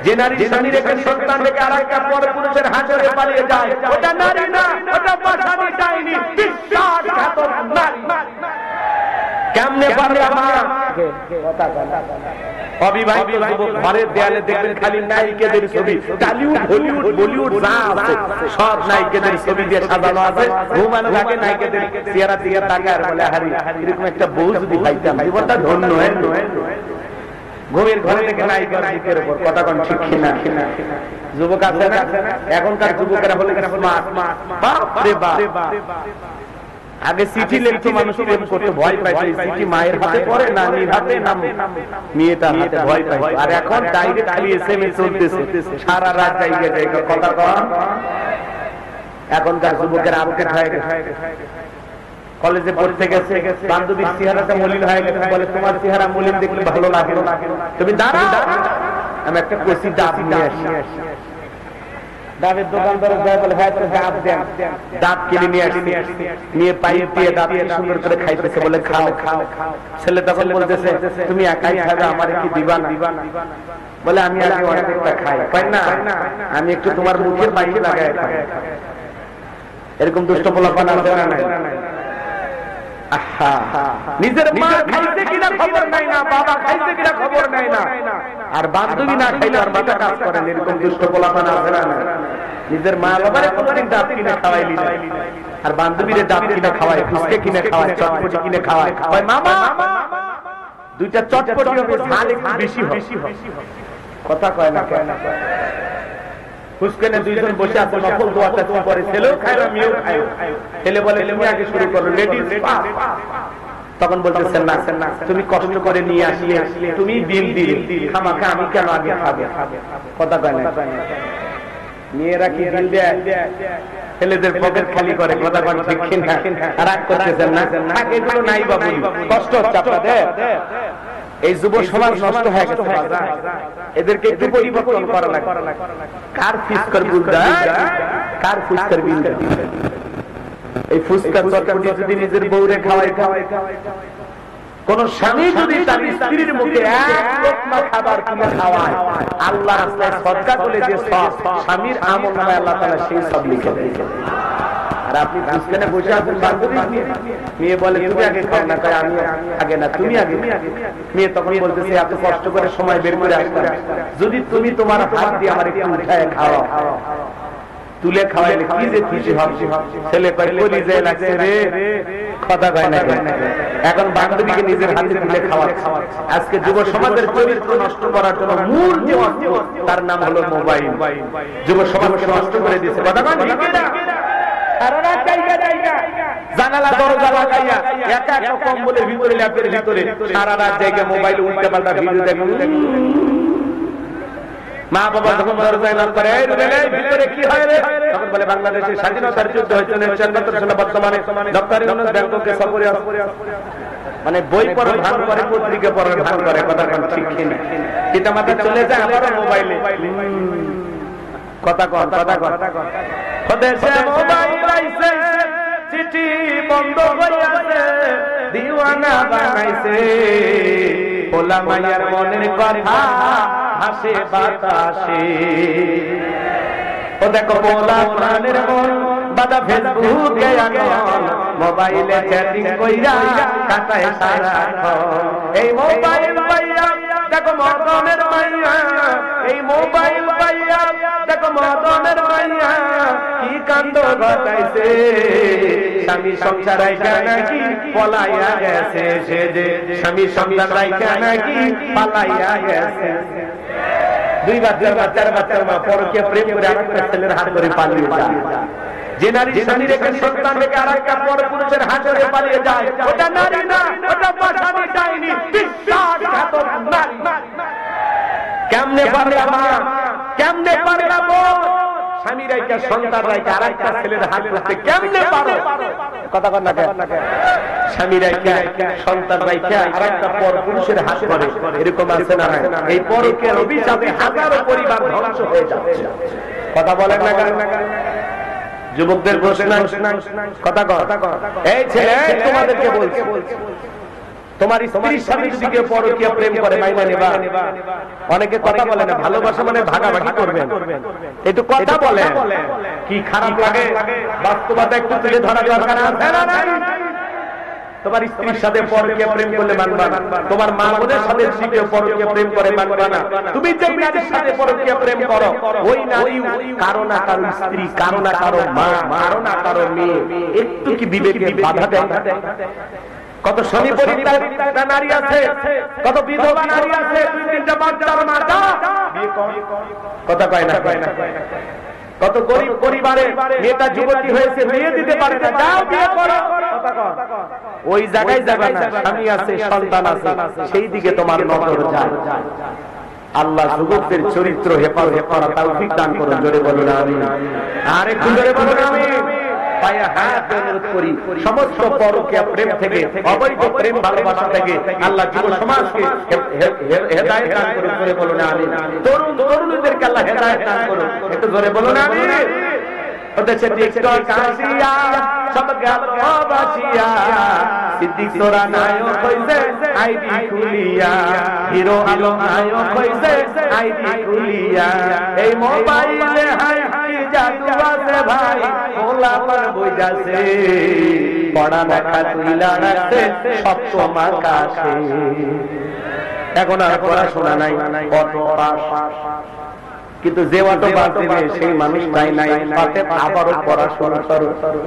যে নারী স্বামী রেখে সন্তান রেখে আরেকটা পরপুরুষের হাজারে পালিয়ে যায়, ওটা নারী না, ওটা পাশানি ডাইনি, বিশ্বাসঘাতক নারী। কেমনে পারবে মা? অবিবাহিত যুবক ঘরের দেয়ালে দেখবেন খালি নায়িকাদের ছবি, টলিউড হলিউড বলিউড যা আছে সব নায়িকাদের ছবি দিয়ে সাজানো আছে। ঘুমানোর আগে নায়িকাদের চেহারা দিয়ে তাকায় আর বলে, হারি এরকম একটা বউ যদি পাইতাম জীবনটা ধন্য হয়ে। ঘুমের ঘরে থেকে নায়িকার দিকের উপর কথা কোন ঠিক কিনা? যুবক আছে না, এখনকার যুবকেরা হলে স্মার্ট। বাপ রে বাপ, আগে চিঠি লিখতো মানুষ প্রেম করতে ভয় পাইতো, চিঠি মায়ের হাতে পড়ে না মেয়ের হাতে, না মেয়েটার হাতে ভয় পাইতো। আর এখন ডাইরেক্ট খালি এসএমএস চলতেছে, সারা রাত জায়গা জায়গা কথা কন। এখনকার যুবকেরা আপডেট হয়ে গেছে। কলেজে পড়তে গেছে, বান্ধবীর চেহারাটা মলিন হয়ে গেছে, বলে তোমার চেহারা মলিন দেখলে ভালো লাগে, তুমি দাঁড়াও আমি একটা কচি ডাব নিয়ে আসি। ডাবের দোকানদার যায় বলে, হ্যাঁ ডাব দেন। ডাব কিনে নিয়ে আসি, নিয়ে পাইপ দিয়ে ডাব সুন্দর করে খাইতেছে, বলে খাও খাও। ছেলে তখন বলতেছে, তুমি একাই খাবে, আমার কি দিবা না? বলে আমি আগে অনেকটা খাই। পাই না, আমি একটু তোমার মুখের বাইরে লাগাই খাই। এরকম দুষ্ট পোলাপান আছে না? নিজের মা খাইছে কিনা খবর নাই না, বাবা খাইছে কিনা খবর নাই না, আর বান্ধবী না খাইলে আর মাথা কাজ করে। এরকম দুষ্ট পোলাপান আছে না? নিজের মা বাবারে কোনদিন ডাব কিনে খাওয়াইলি না, আর বান্ধবীরে ডাব কিনে খাওয়ায়, ফুচকা কিনে খাওয়ায়, চটপটি কিনে খাওয়ায়। কয় মামা দুইটা চটপটি হবে, ঝাল একটু বেশি হবে। কথা কয় না, কয় না। ফুসকেনে দুইজন বসে আছে, নকল দোয়াটা করে, ছেলেও খায় না মেয়েও খায়। ছেলে বলে, তুমি আগে শুরু করো, লেডিস ফার্স্ট। তখন বলতেছেন, না তুমি কষ্ট করে নিয়ে আসলে, তুমি বিল দিলে, খামাখা আমি কেন আগে খাবে? কথা কয় না। মেয়েরা কি বিল দেয়? ছেলেদের পকেট খালি করে। কথা কন ঠিক কিনা? রাগ করতেছেন না? এগুলো নাই বাবু, কষ্ট হচ্ছে আপনাদের। এই যুব সমাজ নষ্ট হয়ে গেছে, এদেরকে একটু পরিবর্তন করা লাগে। কার ফুসকার বিল দেয়, কার ফুসকার বিল দেয়? এই ফুসকার চটপটি যদি নিজের বউরে খাওয়াই, কোন স্বামী যদি তার স্ত্রীর মুখে এক লোকমা খাবার কিনে খাওয়ায়, আল্লাহ রাস্তায় সদকা করে যে সব স্বামীর আমলনামায় আল্লাহ তাআলা সেই সব লিখে দেয়। আর আপনি ফুসকানে বসে আছেন বান্ধবী নিয়ে, মেয়ে বলে তুমি আগে খাও না, কয় আমি আগে না, তুমি আগে। মেয়ে তখন বলতেছে, এত কষ্ট করে সময় বের করে আসলাম, যদি তুমি তোমার হাত দিয়ে আমার একটু উঠায় খাওয়া, তুলে খাওয়াইলে কি যে খুশি হবে। ছেলে কয় কলি যায় লাগছে রে, কথা কয় না। এখন বান্ধবীকে নিজের হাতে তুলে খাওয়া। আজকে যুব সমাজের চরিত্র নষ্ট করার জন্য মূল যে অস্ত্র, তার নাম হলো মোবাইল। যুব সমাজকে নষ্ট করে দিয়েছে। কথা কয় ঠিক না? জানালা দরজা লাগাইয়া একা একটা কম্বলের ভিতরে, ল্যাপের ভিতরে সারা রাত জায়গায় মোবাইল উল্টা পাল্টা ভিডিও দেখুন। মা বাবা যখন দরজায় নাম করে, ভিতরে কি হয় রে? তখন বলে, বাংলাদেশের স্বাধীনতার যুদ্ধ হয়েছে 19৭ সালে, বর্তমানে ডক্টর ইউনূস ব্যাংককে সফরে আছে। মানে বই পড়া ভান করে, পত্রিকা পড়ার ভান করে। কথা কোন ঠিক কিনা? পিতা মাতা চলে যায়, আবার মোবাইলে কথা কন, কথা কন। দেশে মোবাইল আইছে, চিঠি বন্ধ হইয়াছে, দিওয়ানা বানাইছে, পোলা মাইয়ার মনের কথা হাসে বাতাসে। ও দেখো পোলা প্রাণের মন বাদা ফেসবুকে এখন, মোবাইলে চ্যাটিং কইরা কাটায় সারাক্ষণ। এই মোবাইল পাইয়া দেখো মদনের মাইয়া, এই মোবাইল পাইয়া দেখো মদনের মাইয়া কি কাণ্ড ঘটাইছে। স্বামী সংসার রাইখা নাকি পলাইয়া গেছে, সে যে স্বামী সংসার রাইখা নাকি পালাইয়া গেছে। দুই বাচ্চার মা পরকে প্রেম করে আরেকটা ছেলের হাত ধরে পালিয়ে যায়। যে নারী স্বামী রেখে সন্তান রেখে আরেকটা পরপুরুষের হাত ধরে পালিয়ে যায়, ওটা নারী না, ওটা পাশানি ডাইনি, বিশ্বাসঘাতক নারী। কেমনে পারবে মা, কেমনে পারবে বোন? স্বামী রাইখা সন্তান রাইখা আরেকটা ছেলের হাত ধরতে কেমনে পারো? কথা কন না কেন? স্বামী রাইখা সন্তান রাইখা আরেকটা পরপুরুষের হাত ধরে, এরকম আছে না? এই পরকে অভিশাপে হাজারো পরিবার ধ্বংস হয়ে যাচ্ছে। কথা বলেন না কেন? যুবকদের প্রশ্ন, কথা কন। এই ছেলে তোমাদেরকে বলছি, তোমার স্ত্রীর সাথে যদি কেউ পরকীয়া প্রেম করে মাইনা নেবা? অনেকে কথা বলে না ভালোবাসা মানে ভাগাভাগি করবেন, একটু কথা বলে কি খারাপ লাগে? বাস্তবতা একটু তুলে ধরা দরকার আছে না নাই? তোমার স্ত্রীর সাথে পরকীয়া প্রেম করলে মানবা না, তোমার মা বোনের সাথে যদি কেউ পরকীয়া প্রেম করে মানবা না। তুমি যে নারীর সাথে পরকীয়া প্রেম করো ওই নারী কারো না কারো স্ত্রী, কারো না কারো মা, কারো না কারো মেয়ে, একটু কি বিবেকে বাধা দেয়? কত শনি পরিত্যক্তা নারী আছে, কত বিধবা নারী আছে, দুই তিনটা বাচ্চার মাতা কথা কয় না, কত গরিব পরিবারে মেয়েটা যুবতী হয়েছে, বিয়ে দিতে পারে না, যাও বিয়ে করো। ওই জায়গায় যাবে না, স্বামী আছে, সন্তান আছে, সেই দিকে তোমার নজর যায়। আল্লাহ যুবকদের চরিত্র হেফাজত করা তৌফিক দান করুন, জোরে বলুন আমিন। আর একটু জোরে বলুন আমিন। পায়ে হাত অনুরোধ করি, সমস্ত পরকীয়া প্রেম থেকে, অবৈধ প্রেম ভালোবাসা থেকে আল্লাহ যুব সমাজকে হেদায়েত দান করুন, জোরে বলুন আমিন। তরুণদেরকে আল্লাহ হেদায়েত দান করুন, একটু জোরে বলুন আমিন। ওদেশে টিকটক আসিয়া সব গেল বাসিয়া, সিদ্দিক তোরা নায়ক হইছে আইডি খুলিয়া, হিরো আলম নায়ক হইছে আইডি খুলিয়া, এই মোবাইলে হাই হাই জাদু আছে ভাই, ওলা পর বুঝাছে পড়া লেখা তুইলা রাখছে সব তোমার কাছে। এখন আর পড়াশোনা নাই, কত পাস, কিন্তু যে অটো বাদ দিবে সেই মানুষটাই নাই, তাতে আবারও পড়াশোনা করো।